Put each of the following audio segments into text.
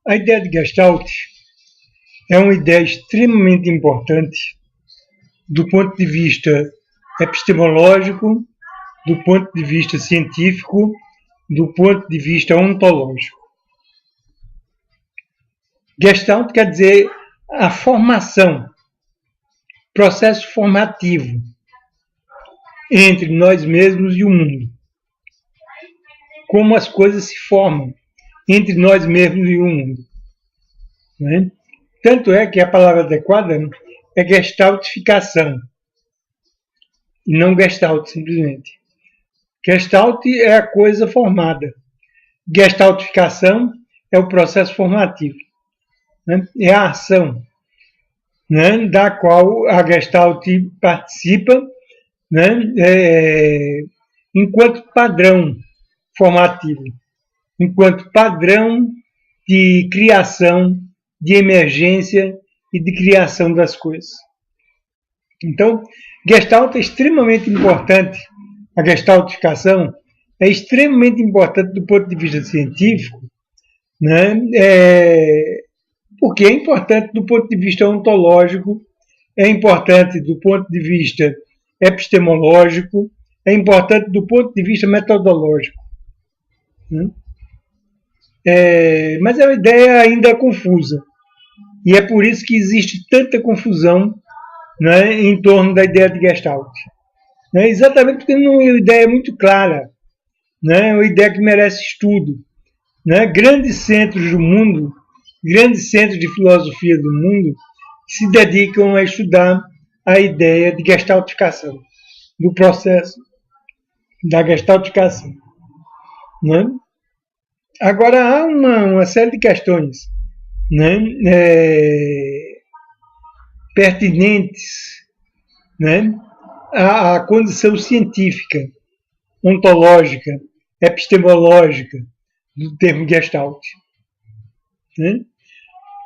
A ideia de Gestalt é uma ideia extremamente importante do ponto de vista epistemológico, do ponto de vista científico, do ponto de vista ontológico. Gestalt quer dizer a formação, processo formativo entre nós mesmos e o mundo. Como as coisas se formam entre nós mesmos e o mundo. Né? Tanto é que a palavra adequada é gestaltificação, e não gestalt, simplesmente. Gestalt é a coisa formada. Gestaltificação é o processo formativo. Né? É a ação, né, da qual a Gestalt participa, né, enquanto padrão formativo, enquanto padrão de criação, de emergência e de criação das coisas. Então, Gestalt é extremamente importante, a gestaltificação é extremamente importante do ponto de vista científico, né, porque é importante do ponto de vista ontológico, é importante do ponto de vista epistemológico, é importante do ponto de vista metodológico. Mas é uma ideia ainda confusa. E é por isso que existe tanta confusão, né, em torno da ideia de Gestalt. Exatamente porque não é uma ideia muito clara, né, é uma ideia que merece estudo. Né? Grandes centros do mundo, grandes centros de filosofia do mundo, se dedicam a estudar a ideia de gestaltificação, do processo da gestaltificação. Né? Agora, há uma série de questões, né, pertinentes, né, à condição científica, ontológica, epistemológica do termo Gestalt. Né?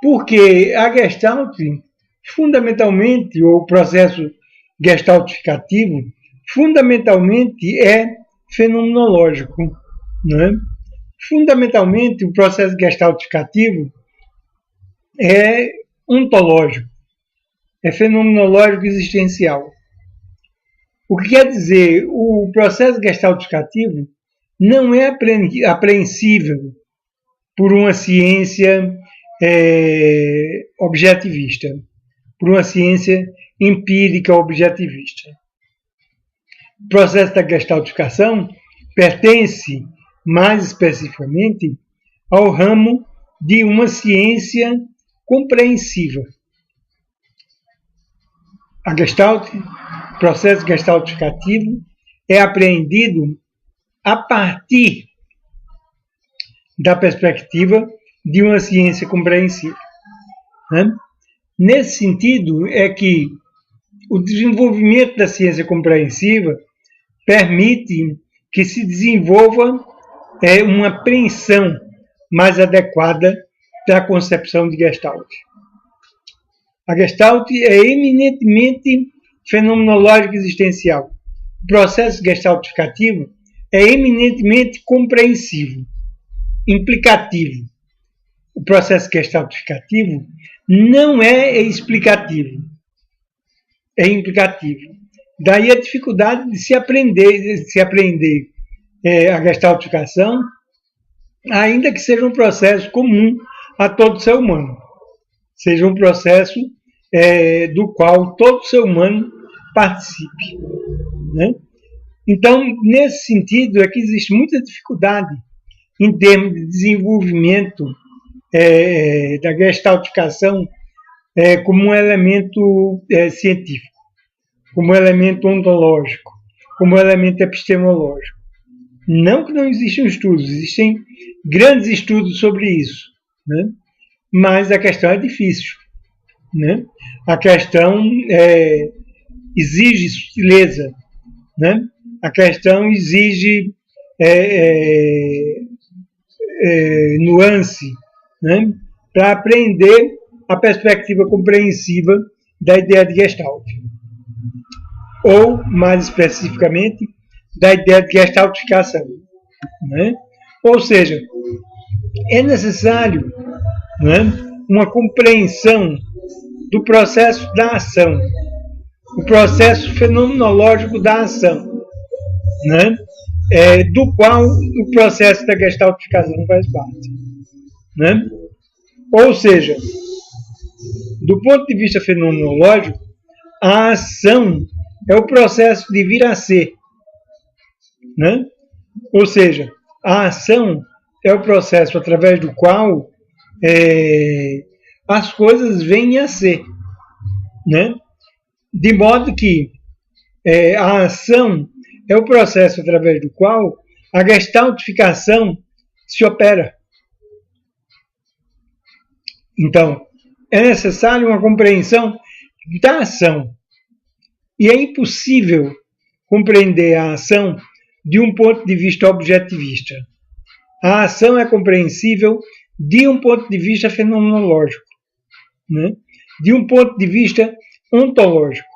Porque a Gestalt, fundamentalmente, ou o processo gestaltificativo, fundamentalmente é fenomenológico. Né? Fundamentalmente, o processo gestaltificativo é ontológico, é fenomenológico existencial. O que quer dizer, o processo gestaltificativo não é apreensível por uma ciência objetivista, por uma ciência empírica objetivista. O processo da gestaltificação pertence, mais especificamente, ao ramo de uma ciência compreensiva. A Gestalt, o processo gestaltificativo, é apreendido a partir da perspectiva de uma ciência compreensiva. Né? Nesse sentido, é que o desenvolvimento da ciência compreensiva permite que se desenvolva uma apreensão mais adequada da concepção de Gestalt. A Gestalt é eminentemente fenomenológico existencial. O processo gestaltificativo é eminentemente compreensivo, implicativo. O processo gestaltificativo não é explicativo, é implicativo. Daí a dificuldade de se aprender a gestaltificação, ainda que seja um processo comum a todo ser humano. Seja um processo do qual todo ser humano participe. Né? Então, nesse sentido, é que existe muita dificuldade em termos de desenvolvimento da gestaltificação como um elemento científico, como um elemento ontológico, como um elemento epistemológico. Não que não existam estudos, existem grandes estudos sobre isso, né? Mas a questão é difícil. Né? A questão exige sutileza, né? A questão exige nuance, né? Para aprender a perspectiva compreensiva da ideia de Gestalt. Ou, mais especificamente, da ideia de gestaltificação. Né? Ou seja, é necessário né? Uma compreensão do processo da ação, o processo fenomenológico da ação, né? Do qual o processo da gestaltificação faz parte, né? Ou seja, do ponto de vista fenomenológico, a ação é o processo de vir a ser, né? Ou seja, a ação é o processo através do qual as coisas vêm a ser, né? De modo que a ação é o processo através do qual a gestaltificação se opera. Então, é necessário uma compreensão da ação. E é impossível compreender a ação de um ponto de vista objetivista. A ação é compreensível de um ponto de vista fenomenológico, né? De um ponto de vista ontológico,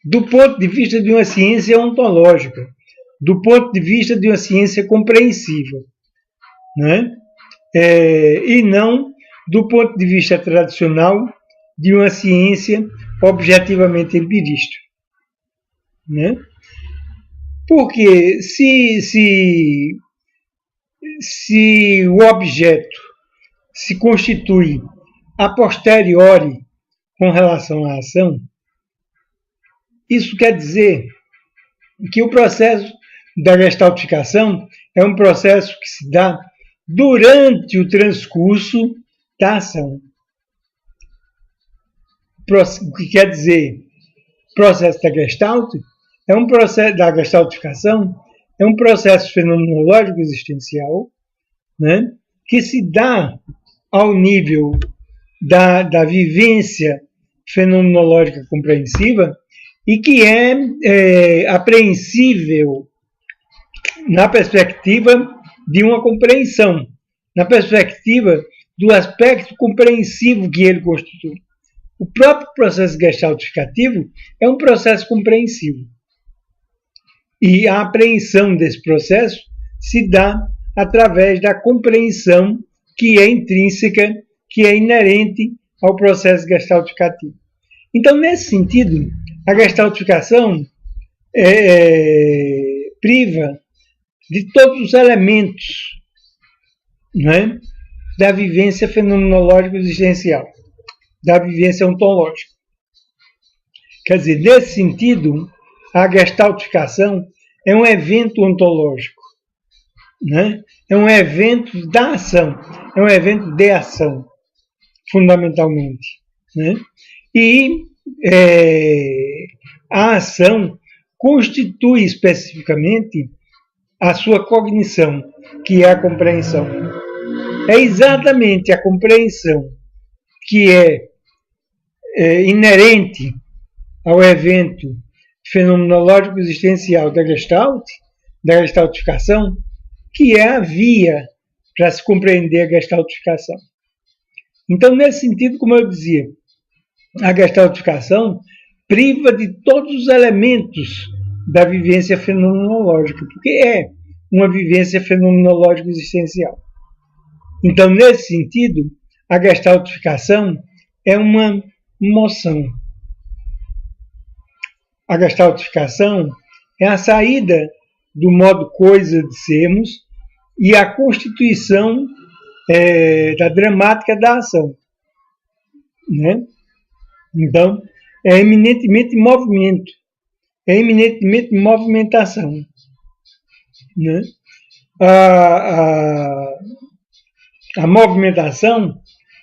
do ponto de vista de uma ciência ontológica, do ponto de vista de uma ciência compreensível, né? E não do ponto de vista tradicional de uma ciência objetivamente empirista, né? Porque se o objeto se constitui a posteriori com relação à ação, isso quer dizer que o processo da gestaltificação é um processo que se dá durante o transcurso da ação. O que quer dizer processo da Gestalt é um processo da gestaltificação, é um processo fenomenológico existencial, né, que se dá ao nível da vivência fenomenológica compreensiva e que é apreensível na perspectiva de uma compreensão, na perspectiva do aspecto compreensivo que ele constitui. O próprio processo gestaltificativo é um processo compreensivo. E a apreensão desse processo se dá através da compreensão que é intrínseca, que é inerente ao processo gestaltificativo. Então, nesse sentido, a gestaltificação priva de todos os elementos, né, da vivência fenomenológica existencial, da vivência ontológica. Quer dizer, nesse sentido, a gestaltificação é um evento ontológico, né? É um evento da ação, é um evento de ação, fundamentalmente, né? E a ação constitui especificamente a sua cognição, que é a compreensão. É exatamente a compreensão que é inerente ao evento fenomenológico existencial da Gestalt, da gestaltificação, que é a via para se compreender a gestaltificação. Então, nesse sentido, como eu dizia, a gestaltificação priva de todos os elementos da vivência fenomenológica, porque é uma vivência fenomenológica existencial. Então, nesse sentido, a gestaltificação é uma moção. A gestaltificação é a saída do modo coisa de sermos e a constituição da dramática da ação, né? Então, é eminentemente movimento, é eminentemente movimentação, né? A movimentação,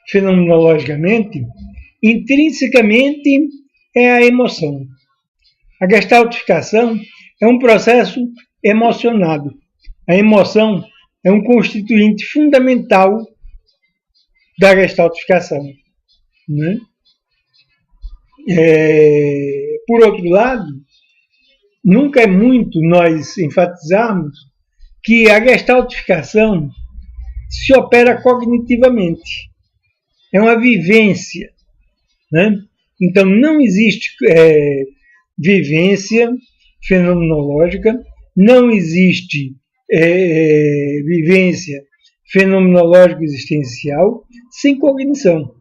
fenomenologicamente, intrinsecamente é a emoção. A gestaltificação é um processo emocionado. A emoção é um constituinte fundamental da gestaltificação, né? Por outro lado, nunca é muito nós enfatizarmos que a gestaltificação se opera cognitivamente. É uma vivência, né? Então, não existe vivência fenomenológica, não existe vivência fenomenológico existencial sem cognição.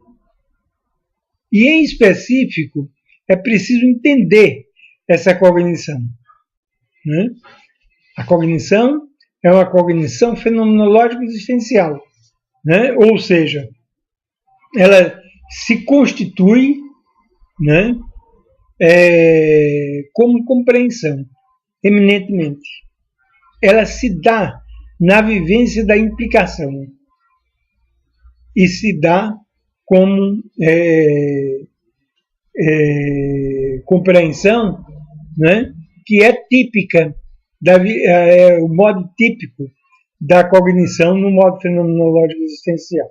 E, em específico, é preciso entender essa cognição. Né? A cognição é uma cognição fenomenológica existencial. Né? Ou seja, ela se constitui, né, como compreensão, eminentemente. Ela se dá na vivência da implicação e se dá como compreensão, né, que é típica, o modo típico da cognição no modo fenomenológico existencial.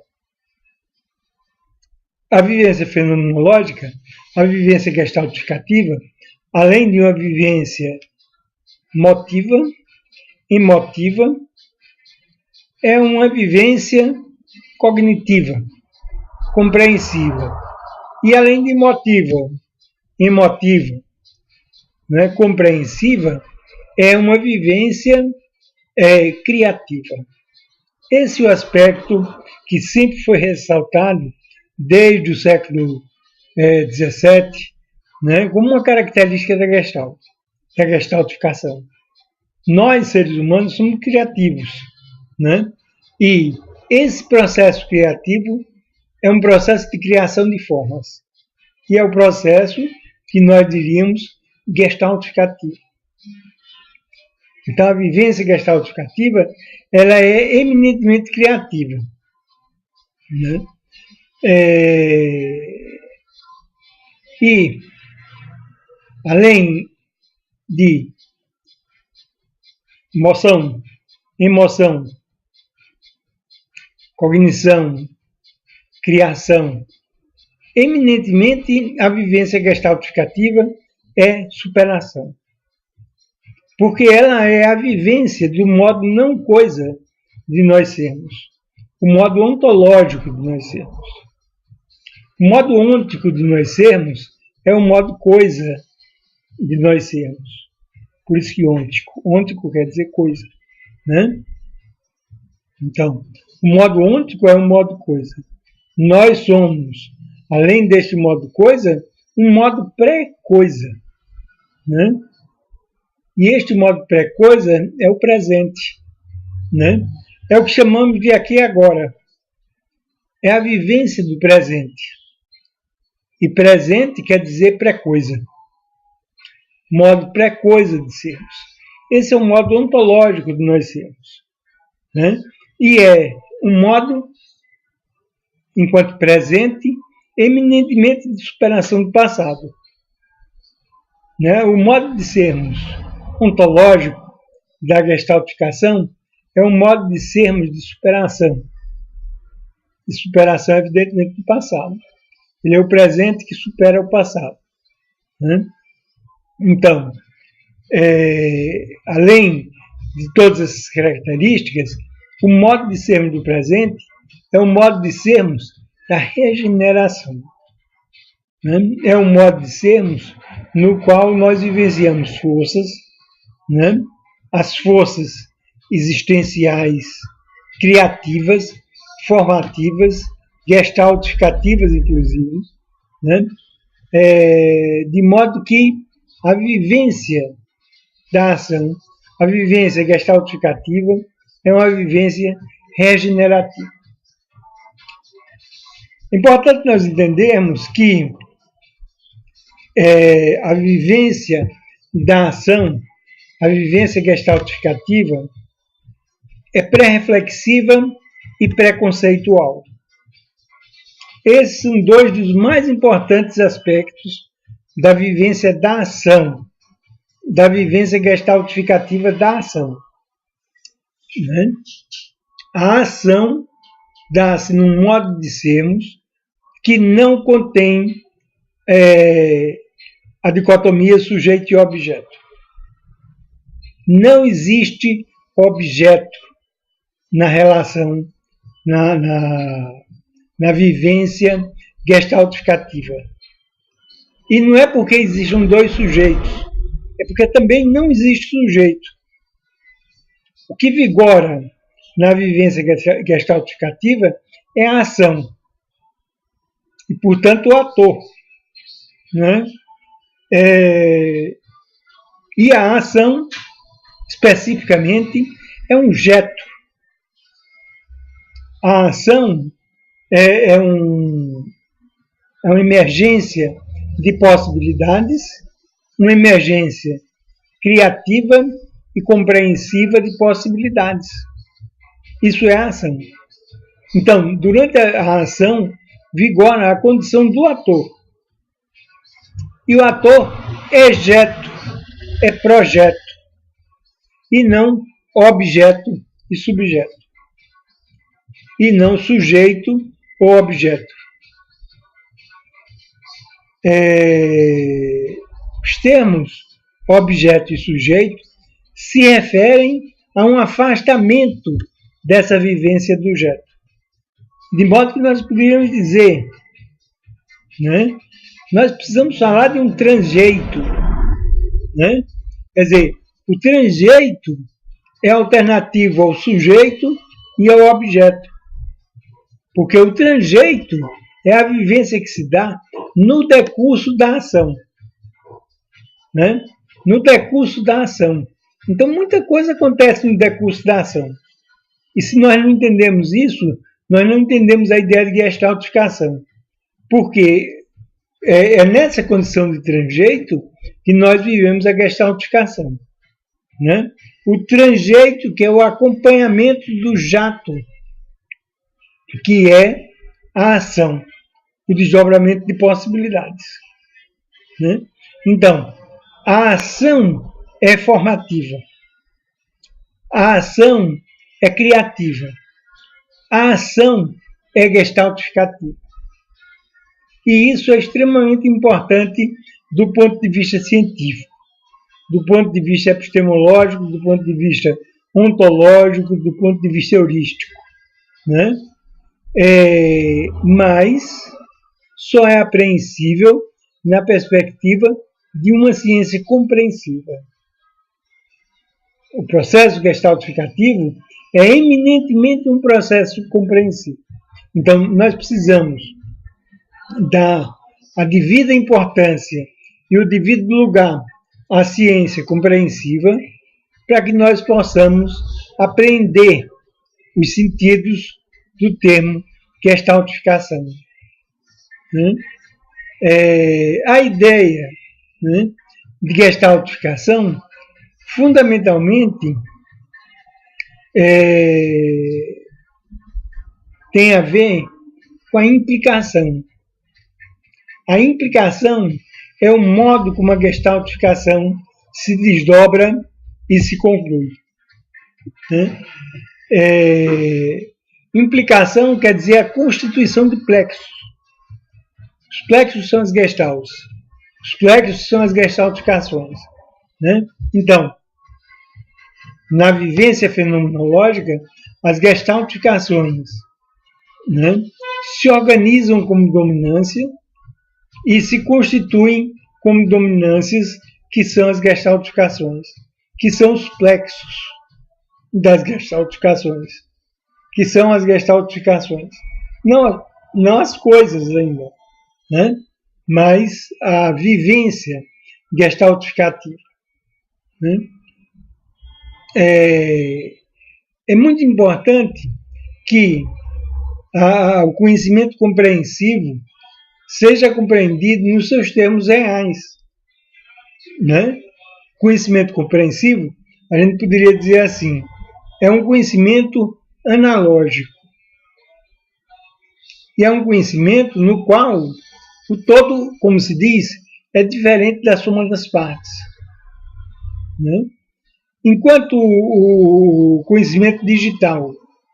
A vivência fenomenológica, a vivência gestaltificativa, além de uma vivência motiva, emotiva, é uma vivência cognitiva, compreensiva. E além de emotiva, né, compreensiva, é uma vivência criativa. Esse é o aspecto que sempre foi ressaltado desde o século XVII, né, como uma característica da Gestalt, da gestaltificação. Nós, seres humanos, somos criativos, né? E esse processo criativo é um processo de criação de formas, que é o processo que nós diríamos gestaltificativo. Então, a vivência gestaltificativa, ela é eminentemente criativa, né? E, além de emoção, cognição, criação, eminentemente a vivência gestaltificativa é superação. Porque ela é a vivência do modo não coisa de nós sermos, o modo ontológico de nós sermos. O modo ôntico de nós sermos é o modo coisa de nós sermos. Por isso que ôntico. Ôntico quer dizer coisa, né? Então, o modo ôntico é um modo coisa. Nós somos, além deste modo coisa, um modo pré-coisa, né? E este modo pré-coisa é o presente, né? É o que chamamos de aqui e agora. É a vivência do presente. E presente quer dizer pré-coisa. Modo pré-coisa de sermos. Esse é o modo ontológico de nós sermos, né? E é um modo, enquanto presente, eminentemente de superação do passado. Né? O modo de sermos ontológico da gestaltificação é um modo de sermos de superação. E superação, evidentemente, do passado. Ele é o presente que supera o passado. Né? Então, além de todas essas características, o modo de sermos do presente é o modo de sermos da regeneração. Né? É um modo de sermos no qual nós vivenciamos forças, né? As forças existenciais, criativas, formativas, gestaltificativas, inclusive, né? De modo que a vivência da ação, a vivência gestaltificativa, é uma vivência regenerativa. É importante nós entendermos que a vivência da ação, a vivência gestaltificativa, é pré-reflexiva e pré-conceitual. Esses são dois dos mais importantes aspectos da vivência da ação, da vivência gestaltificativa da ação. Né? A ação dá-se num modo de sermos que não contém a dicotomia sujeito e objeto. Não existe objeto na relação, na vivência gestaltificativa. E não é porque existam dois sujeitos, é porque também não existe sujeito. O que vigora na vivência gestaltificativa é a ação. E, portanto, o ator. Né? E a ação, especificamente, é um jeto. A ação é uma emergência de possibilidades, uma emergência criativa e compreensiva de possibilidades. Isso é a ação. Então, durante a ação, vigora a condição do ator. E o ator é jeto, é projeto, e não objeto e subjeto. E não sujeito ou objeto. Os termos objeto e sujeito se referem a um afastamento dessa vivência do jeto. De modo que nós poderíamos dizer, né? Nós precisamos falar de um transjeito. Né? Quer dizer, o transjeito é alternativo ao sujeito e ao objeto. Porque o transjeito é a vivência que se dá no decurso da ação. Né? No decurso da ação. Então, muita coisa acontece no decurso da ação. E se nós não entendemos isso, nós não entendemos a ideia de gestaltificação. Porque é nessa condição de transjeito que nós vivemos a gestaltificação. Né? O transjeito, que é o acompanhamento do jato, que é a ação, o desdobramento de possibilidades. Né? Então, a ação é formativa. A ação é criativa. A ação é gestaltificativa. E isso é extremamente importante do ponto de vista científico, do ponto de vista epistemológico, do ponto de vista ontológico, do ponto de vista heurístico. Né? Mas só é apreensível na perspectiva de uma ciência compreensiva. O processo gestaltificativo é eminentemente um processo compreensivo. Então, nós precisamos dar a devida importância e o devido lugar à ciência compreensiva para que nós possamos apreender os sentidos do termo gestaltificação. A ideia, né, de gestaltificação, fundamentalmente, tem a ver com a implicação. A implicação é o modo como a gestaltificação se desdobra e se conclui. Né? Implicação quer dizer a constituição de plexos. Os plexos são as gestaltes. Os plexos são as gestaltificações. Né? Então, na vivência fenomenológica, as gestaltificações, né, se organizam como dominância e se constituem como dominâncias, que são as gestaltificações, que são os plexos das gestaltificações, que são as gestaltificações. Não as coisas ainda, né? Mas a vivência gestaltificativa. Né? É muito importante que o conhecimento compreensivo seja compreendido nos seus termos reais. Né? Conhecimento compreensivo, a gente poderia dizer assim, é um conhecimento analógico. E é um conhecimento no qual o todo, como se diz, é diferente da soma das partes. Né? Enquanto o conhecimento digital,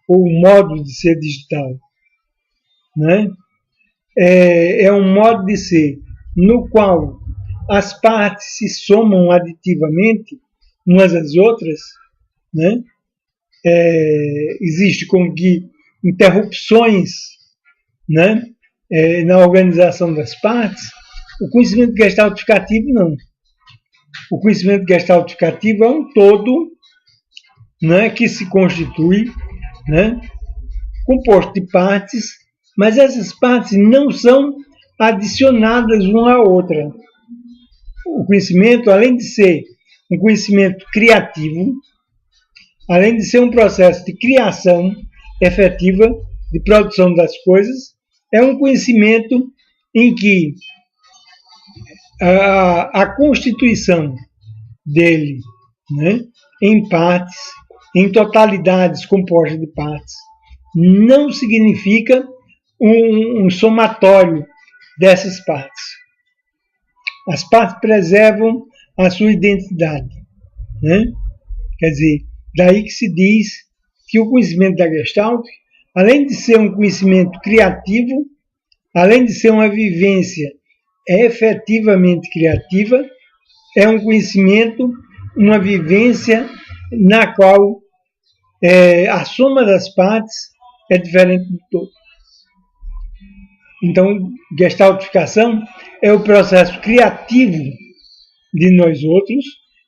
ou o modo de ser digital, né, é um modo de ser no qual as partes se somam aditivamente umas às outras, né? Existe como que interrupções, né, na organização das partes. O conhecimento gestaltificativo não. O conhecimento gestaltificativo é um todo, né, que se constitui né, composto de partes, mas essas partes não são adicionadas uma à outra. O conhecimento, além de ser um conhecimento criativo, além de ser um processo de criação efetiva, de produção das coisas, é um conhecimento em que a constituição dele, né, em partes, em totalidades compostas de partes, não significa um somatório dessas partes. As partes preservam a sua identidade, né? Quer dizer, daí que se diz que o conhecimento da Gestalt, além de ser um conhecimento criativo, além de ser uma vivência efetivamente criativa, é um conhecimento, uma vivência na qual a soma das partes é diferente do todo. Então, gestaltificação é o processo criativo de nós outros,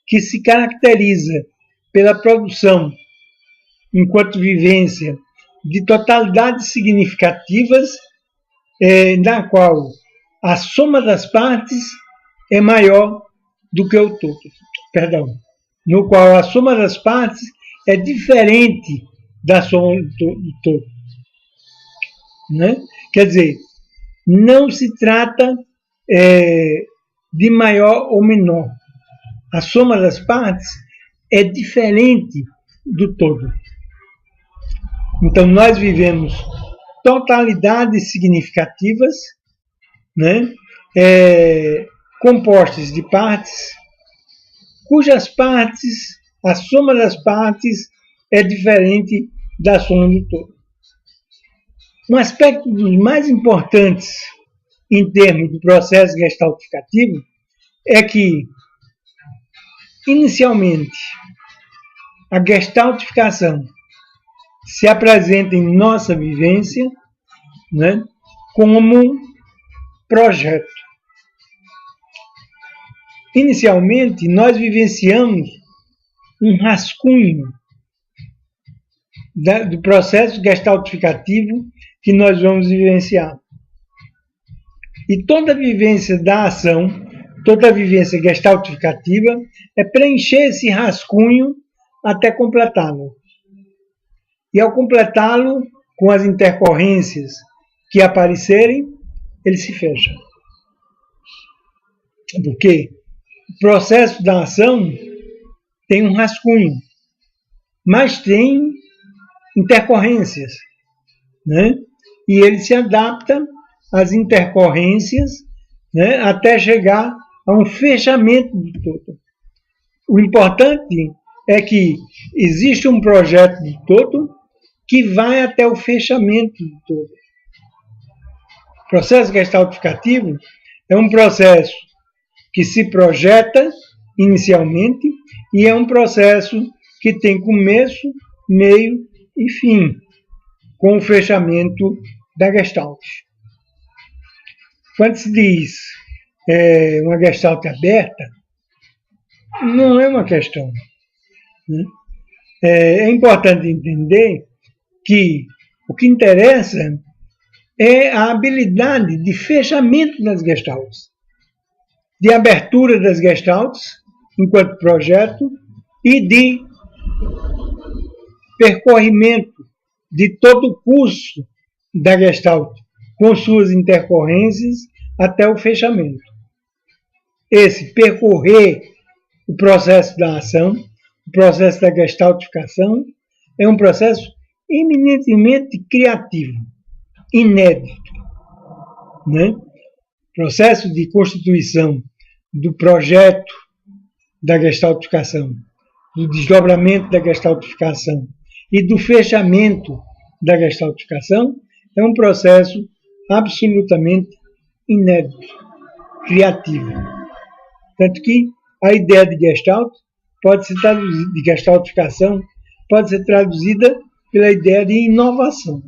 que se caracteriza pela produção, enquanto vivência, de totalidades significativas, na qual a soma das partes é maior do que o todo. Perdão. No qual a soma das partes é diferente da soma do todo. Né? Quer dizer, não se trata de maior ou menor. A soma das partes é diferente do todo. Então, nós vivemos totalidades significativas, né, compostas de partes, cujas partes, a soma das partes é diferente da soma do todo. Um aspecto dos mais importantes em termos do processo gestaltificativo é que, inicialmente, a gestaltificação se apresenta em nossa vivência, né, como projeto. Inicialmente, nós vivenciamos um rascunho do processo gestaltificativo que nós vamos vivenciar. E toda a vivência da ação, toda a vivência gestaltificativa é preencher esse rascunho até completá-lo. E ao completá-lo, com as intercorrências que aparecerem, ele se fecha. Porque o processo da ação tem um rascunho, mas tem intercorrências, né? E ele se adapta às intercorrências, né, até chegar a um fechamento do todo. O importante é que existe um projeto do todo que vai até o fechamento do todo. O processo gestaltificativo é um processo que se projeta inicialmente e é um processo que tem começo, meio e fim, com o fechamento da Gestalt. Quando se diz uma Gestalt aberta, não é uma questão. Né? É importante entender que o que interessa é a habilidade de fechamento das Gestalts, de abertura das Gestalts enquanto projeto e de percorrimento de todo o curso da Gestalt com suas intercorrências até o fechamento. Esse percorrer o processo da ação, o processo da gestaltificação, é um processo eminentemente criativo, inédito. Né? Processo de constituição do projeto da gestaltificação, do desdobramento da gestaltificação e do fechamento da gestaltificação é um processo absolutamente inédito, criativo. Tanto que a ideia de Gestalt pode ser traduzida, de gestaltificação, pode ser traduzida pela ideia de inovação.